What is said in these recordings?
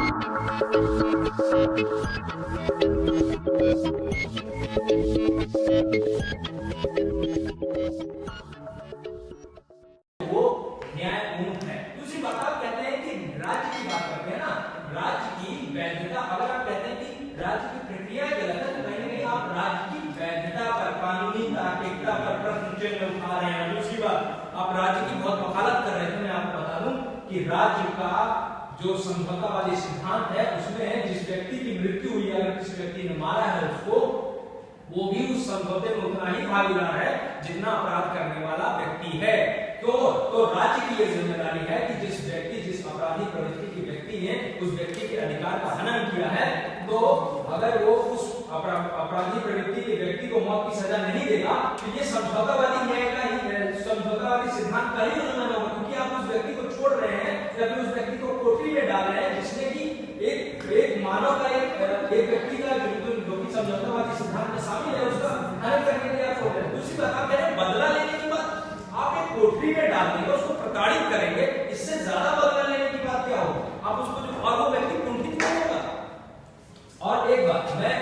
वो न्यायपूर्ण है। दूसरी बात आप कहते हैं कि राज्य की बात करते हैं ना, राज्य की वैधता, अगर आप कहते हैं कि राज्य की प्रक्रिया गलत है तो कहीं ना कहीं आप राज्य की वैधता पर, कानूनी तार्किकता पर प्रश्न चिन्ह उठा रहे हैं। दूसरी बात, आप राज्य की बहुत वकालत कर रहे थे। मैं आपको बता दूं कि राज्य का जो समझौतावादी सिद्धांत है उसमें जिस व्यक्ति की मृत्यु हुई है, अगर किसी व्यक्ति ने मारा है उसको, वो भी उस समझौते में उतना ही भागीदार है जितना अपराध करने वाला व्यक्ति है। तो राज्य की यह जिम्मेदारी है कि जिस अपराधी प्रवृत्ति के व्यक्ति ने उस व्यक्ति के अधिकार का हनन किया है, तो अगर वो उस अपराधी प्रवृत्ति के व्यक्ति को मौत की सजा नहीं देगा तो ये समझौतावादी न्याय का ही, समझौतावादी सिद्धांत का ही उल्लंघन होगा, क्योंकि आप उस व्यक्ति को छोड़ रहे हैं या फिर उस व्यक्ति को कोठरी में डाल रहे हैं जिसने की एक मानव का एक व्यक्ति का जो कि समझौतावादी सिद्धांत में शामिल है उसका हनन करने के लिए आप छोड़ रहे हैं। दूसरी बात, आप कह रहे हैं बदला लेने की बात, आप एक कोठरी में डाल देंगे, उसको प्रताड़ित करेंगे, इससे ज्यादा बदला लेने की बात क्या होगी? आप उसको जो, और वो व्यक्ति कुंठित नहीं होगा। और एक बात मैं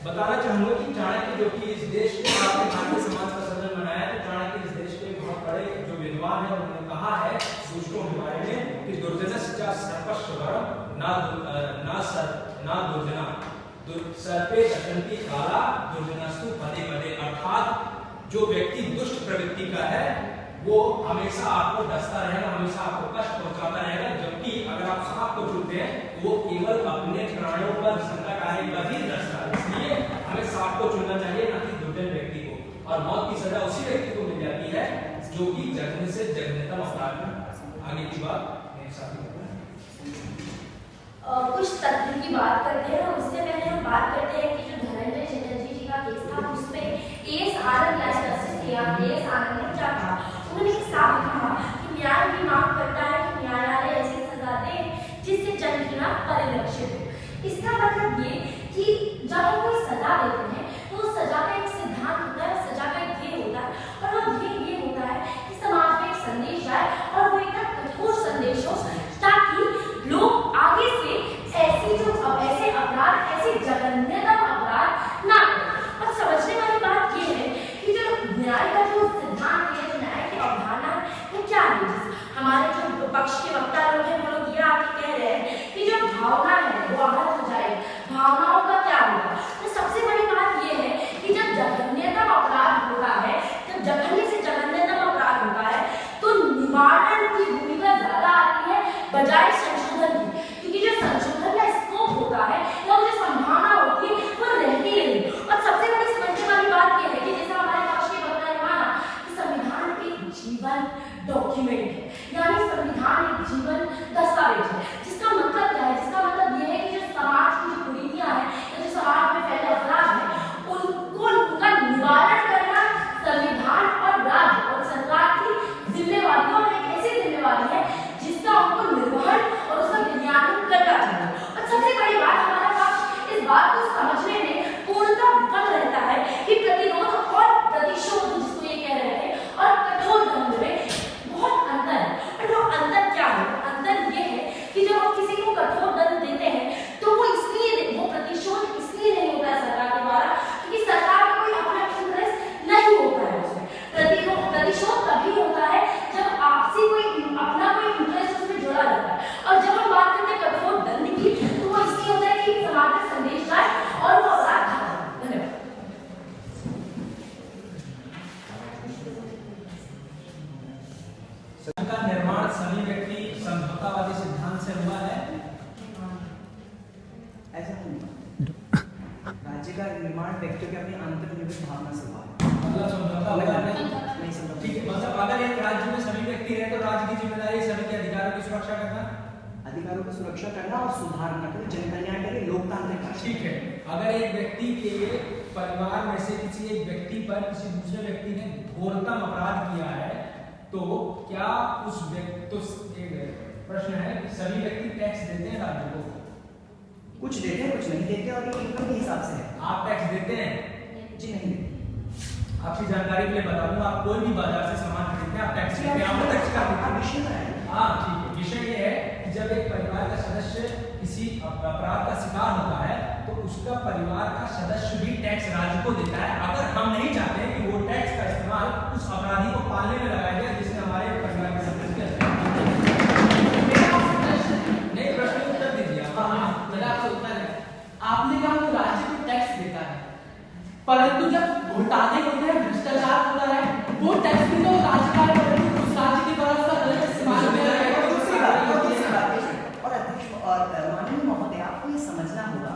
बताना चाहूंगा कि चाणक्य जो कि इस देश के आपने भारतीय समाज का सृजन बनाया, तो चाणक्य इस देश के बहुत बड़े जो विद्वान है उन्होंने कहा है दुष्टों के बारे में कि दुर्जनस्य सर्पश्वरम ना दुर्जना सर्पे दशंति काला दुर्जनस्तु पदे पदे, अर्थात जो व्यक्ति दुष्ट प्रवृत्ति का है वो हमेशा आपको डसता रहेगा, हमेशा आपको कष्ट पहुंचाता रहेगा, जबकि अगर आप सांप को छूते हैं तो वो केवल अपने प्राणों पर संकट आने पर ही डसता है। इसलिए हमें सांप को चुनना चाहिए, ना कि दुर्जन व्यक्ति को। और मौत की सजा उसी व्यक्ति को मिल जाती है जो कि जघन्य से जघन्यतम अपराध में। आगे की बात मेरे साथी कुछ तथ्य की बात करते हैं और उससे पहले हम बात करते हैं कि जो धनंजय चटर्जी जी का केस था उसमें एस आनंद ने क्या कहा, उन्होंने साफ कहा कि न्याय की मांग करता है कि न्यायालय ऐसी सजा दे जिससे जनहीना परिलक्षित हो। इसका मतलब ये कि जब हम कोई सजा देते हैं तो उस सजा का एक सिद्धांत होता है, सजा का एक ध्येय होता है, और वो ध्येय ये होता है कि समाज में एक संदेश जाए और वो एक कठोर संदेश हो ताकि लोग आगे से ऐसे अपराध, ऐसे जघन्यतम अपराध ना करें। और समझने वाली बात ये है कि जो न्याय का जो सिद्धांत है, जो न्याय की अवधारणा है, वो क्या है? हमारे जो पक्ष के वक्ता लोग हैं वो लोग ये आके कह रहे हैं कि जो भावना है वो आहत हो जाएगी, भावनाओं का क्या होगा? तो सबसे बड़ी बात ये है कि जब जघन्यतम अपराध होता है, जब जघन्य से जघन्यतम अपराध होता है तो निवारण की भूमिका ज्यादा आती है बजाय संशोधन की, क्योंकि जो संशोधन का स्कोप होता है या जो संभावना होती है वो रहती है। और सबसे बड़ी समझने वाली बात यह है कि जैसा हमारे पक्ष के वक्ता ने माना कि संविधान एक जीवन डॉक्यूमेंट है, यानी संविधान एक जीवन दस्तावेज है। जिसका मतलब क्या है? जिसका मतलब यह है कि जो समाज की जो कुरीतियां हैं या जो समाज में फैले अपराध हैं उनका निवारण करना संविधान और राज्य और सरकार की जिम्मेवारी और एक ऐसी जिम्मेवारी है जिसका उनको निर्वहन और उसका क्रियान्वयन करना चाहिए। और सबसे बड़ी बात, हमारा पक्ष इस बात को समझने में पूर्णतः विफल रहता है कि प्रतिरोध और प्रतिशोध जिसको ये कह रहे थे और कठोर दंड में बहुत अंतर है। और वो अंतर क्या है? अंतर ये है कि जब हम किसी को कठोर दंड देते हैं तो वो प्रतिशोध इसलिए नहीं होता है सरकार के द्वारा क्योंकि सरकार को कोई अपना इंटरेस्ट नहीं होता है उसमें। प्रतिशोध तभी होता है जब आपसी कोई अपना कोई इंटरेस्ट उसमें जोड़ा जाता है। और जब हम बात करते हैं कठोर दंड की तो वो इसलिए होता है कि समाज में संदेश जाए और वो अपराध खत्म। धन्यवाद। का निर्माण सभी व्यक्ति समझौतावादी सिद्धांत से हुआ है? ऐसा नहीं, राज्य का निर्माण व्यक्तियों के अपनी अंतर्निहित भावना से हुआ है। मतलब समझौता नहीं समझौता, ठीक है। मतलब अगर एक राज्य में सभी व्यक्ति रहे तो राज्य की जिम्मेदारी सभी के अधिकारों की सुरक्षा करना, अधिकारों की सुरक्षा करना और सुधारना, जनकल्याण के लिए लोकतांत्रिक। ठीक है। अगर एक व्यक्ति के परिवार में से किसी एक व्यक्ति पर किसी दूसरे व्यक्ति ने घोरतम अपराध किया है तो क्या उस व्यक्ति, तो प्रश्न है कि सभी व्यक्ति टैक्स देते हैं राज्य को? कुछ देते हैं, कुछ नहीं देते, और इनकम के हिसाब से है। आप टैक्स देते हैं? जी नहीं देते। आपकी जानकारी के लिए बता दूं, आप कोई भी बाजार से सामान खरीदते हैं आप टैक्स देते हैं, आप टैक्स का विषय है। हाँ ठीक है, विषय ये है कि जब एक परिवार का सदस्य किसी अपराध का शिकार होता है तो उसका परिवार का सदस्य भी टैक्स राज्य को देता है, अगर हम नहीं चाहते कि वो टैक्स का इस्तेमाल उस अपराधी को पालने में लगाया जाए जिसने हमारे परिवार के सदस्य नहीं। प्रश्न उत्तर दीजिए। मेरा आपसे उत्तर है, आपने कहा वो राज्य को टैक्स देता है, परंतु जब घोटाले होते हैं, भ्रष्टाचार होता है, वो टैक्स भी तो राज्य का उस राज्य की तरफ से अलग इस्तेमाल में और अध्यक्ष और माननीय महोदय, आपको ये समझना होगा,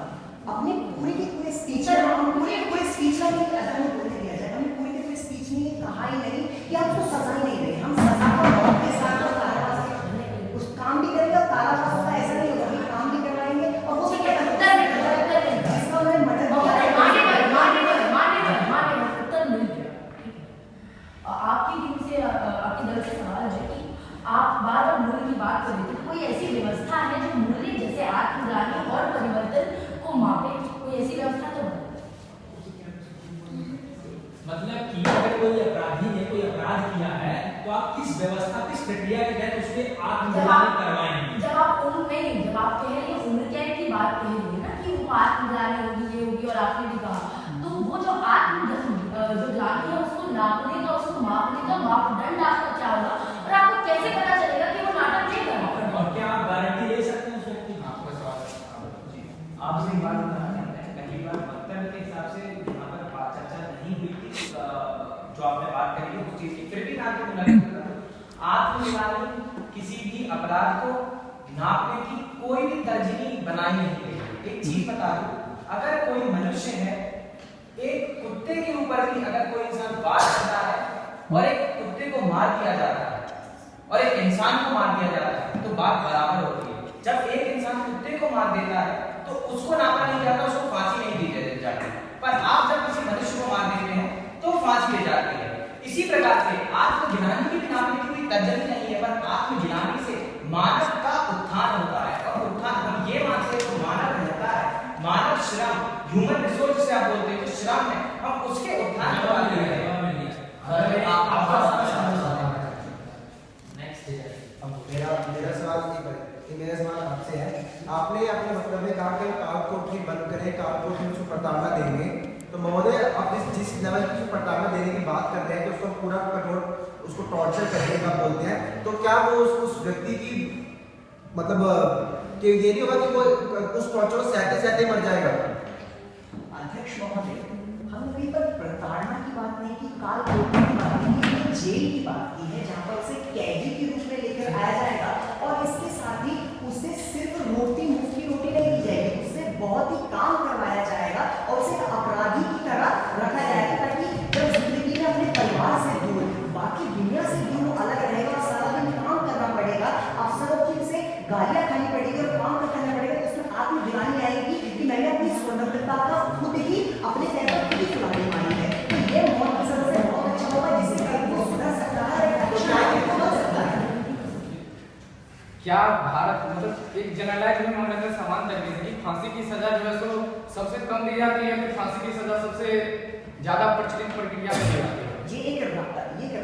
अपने पूरे स्पीच में हम पूरे स्पीच में हमें बोलने दिया जाए, हमने पूरे स्पीच में ये कहा ही नहीं कि आप उसको सजा ही नहीं दें, हम सजा को मौत के साथ और तालाबाज उस काम भी करेंगे और तालाबाज होगा ऐसा नहीं होगा, हम काम भी करवाएंगे और वो जिसका उन्होंने मदद आपकी टीम से आपकी दल से सवाल है कि आप बार बार मूल्य की बात कर रहे थे, कोई ऐसी व्यवस्था है जो मूल्य जैसे आत्मग्लानि और परिवर्तन को मापे, कोई ऐसी व्यवस्था तो मतलब कि अगर कोई अपराधी ने कोई अपराध किया है तो आप किस व्यवस्था, किस प्रक्रिया के तहत उसके आत्मग्लानि करवाएंगे? जब आप उम्र नहीं, जब आप कह रहे हैं उम्र कैद की बात कह रही है ना कि वो आत्मग्लानि होगी, ये होगी, और आपने भी कहा तो वो जो ग्लानि है उसको नापने का, उसको मापने का मापदंड आपका क्या होगा और आपको कैसे पता चलेगा कि वो नाटक नहीं कर रहा? और क्या आप गारंटी दे सकते हैं उस व्यक्ति की? आपसे एक बात बताना चाहते हैं, पहली बार वक्तव्य के हिसाब से यहाँ पर चर्चा नहीं हुई थी, जो आपने बात करी है उस चीज की, फिर भी आत्मग्लानि किसी भी अपराध को नापने की कोई भी तर्जीह बनाई नहीं गई। एक चीज बता दूं, अगर कोई मनुष्य है, एक कुत्ते के ऊपर भी अगर कोई इंसान वार करता है और एक कुत्ते को मार दिया जाता है और एक इंसान को मार दिया जाता है तो बात बराबर होती है। जब एक इंसान कुत्ते को मार देता है तो उसको नापा नहीं जाता, उसको फांसी नहीं दी जाती, पर आप जब किसी मनुष्य को मार देते हैं तो फांसी दी जाती है। इसी प्रकार से आत्मग्लानि की नापने की कोई तर्जनी नहीं है, पर आत्मग्लानि से मानव का उत्थान होता है, और उत्थान हम ये मानते हैं कि मानव रहता है, मानव श्रम, ह्यूमन रिसोर्स से आप बोलते हैं जो श्रम है, हम उसके उत्थान के बारे में मेरा सवाल आपसे है, आपने अपने वक्तव्य में कहा कि काल कोर्ट की बंद करें, काल कोर्ट में उसको प्रताड़ना देंगे, तो महोदय आप जिस लेवल की प्रताड़ना देने की बात कर रहे हैं कि उसको पूरा कठोर, उसको टॉर्चर करने का बोलते हैं, तो क्या वो उस व्यक्ति की मतलब कि ये नहीं होगा कि वो उस टॉर्चर को सहते सहते मर जाएगा? अध्यक्ष महोदय, हमने कहीं पर प्रताड़ना की बात नहीं की, काल कोर्ट की बात नहीं की, जेल की बात की है जहाँ पर उसे कैदी के रूप में लेकर आया जाएगा, और इसके साथ ही उसे सिर्फ रोटी, मुफ्त की रोटी नहीं दी जाएगी, उससे बहुत ही काम करवाया जाएगा और उसे अपराधी की तरह रखा जाएगा, ताकि जब जिंदगी में अपने परिवार से दूर, बाकी दुनिया से दूर वो अलग रहेगा, सारा दिन काम करना पड़ेगा, अफसरों की उसे गालियां खानी पड़ेगी और काम करना पड़ेगा, तो उसमें आत्मग्लानि आएगी कि मैंने अपनी स्वतंत्रता का खुद ही अपने पैर पर खुद ही चुरानी मारी है। तो ये मौत की सजा से बहुत अच्छा होगा, जिससे कल वो सुधर सकता है, अच्छा बन सकता है। क्या भारत मतलब एक जनरलाइज में हम अगर समान कर दें कि फांसी की सजा जो है सो सबसे कम दी जाती है, फिर फांसी की सजा सबसे ज्यादा प्रचलित प्रक्रिया में दी जाती है? ये एक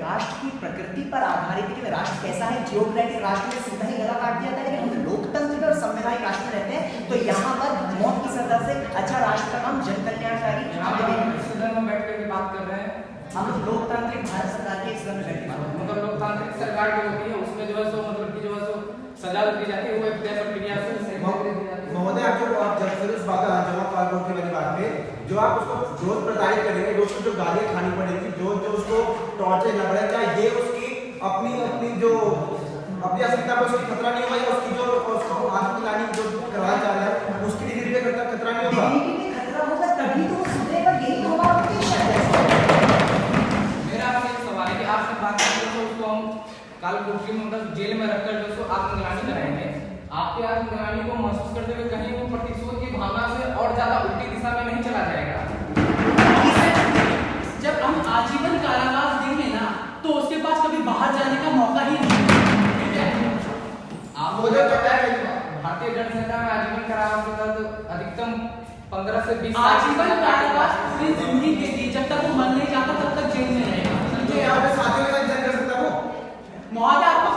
राष्ट्र की प्रकृति पर आधारित है कि राष्ट्र कैसा है। जियोक्रेटिक राष्ट्र में सीधा ही गला काट दिया था, लेकिन हम लोकतंत्र और संवैधानिक राष्ट्र में रहते हैं, तो यहाँ पर मौत की सजा से अच्छा राष्ट्र का नाम जन कल्याणकारी। सदन में बैठ कर बात कर रहे हैं, हम लोग लोकतांत्रिक भारत सरकार के सदन में बैठ कर मतलब लोकतांत्रिक सरकार जो होती है उसमें जो है सो मतलब की जो है सो सजा दी जाती है, वो एक तय प्रक्रिया से महोदय आप जब उस बात काल कोर्ट की वाली बात पे जो आप उसको रोज प्रताड़ित करेंगे, रोज को जो गालियां खानी पड़ेगी, जो उसको टॉर्चर करना पड़ेगा, क्या ये उसकी अपनी जो अपनी अस्मिता पर उसकी खतरा नहीं होगा, उसकी जो उसको आत्मग्लानि जो करवाया जा रहा है उसकी डिग्री पे खतरा नहीं होगा? खतरा होगा तभी तो वो सुधरेगा, यही तो हमारा उद्देश्य है। मेरा आपसे एक सवाल है कि आपसे बात करते हैं तो उसको हम काल कोर्ट की मतलब जेल में रखकर जो सो आत्मग्लानि कराएंगे, आपके आत्मग्लानि को महसूस करते हुए कहीं वो प्रतिशोध की भावना से और ज्यादा उल्टी दिशा में नहीं चला जाएगा? जब हम आजीवन कारावास देंगे ना तो उसके पास कभी बाहर जाने का मौका ही नहीं है। आप भारतीय दंड संहिता में आजीवन कारावास के तहत अधिकतम 15 से 20 आजीवन कारावास पूरी जिंदगी के लिए, जब तक वो मर नहीं जाता तब तक जेल में रहेगा। यहाँ पे साथियों का इंतजार कर सकता हूँ महोदय आपको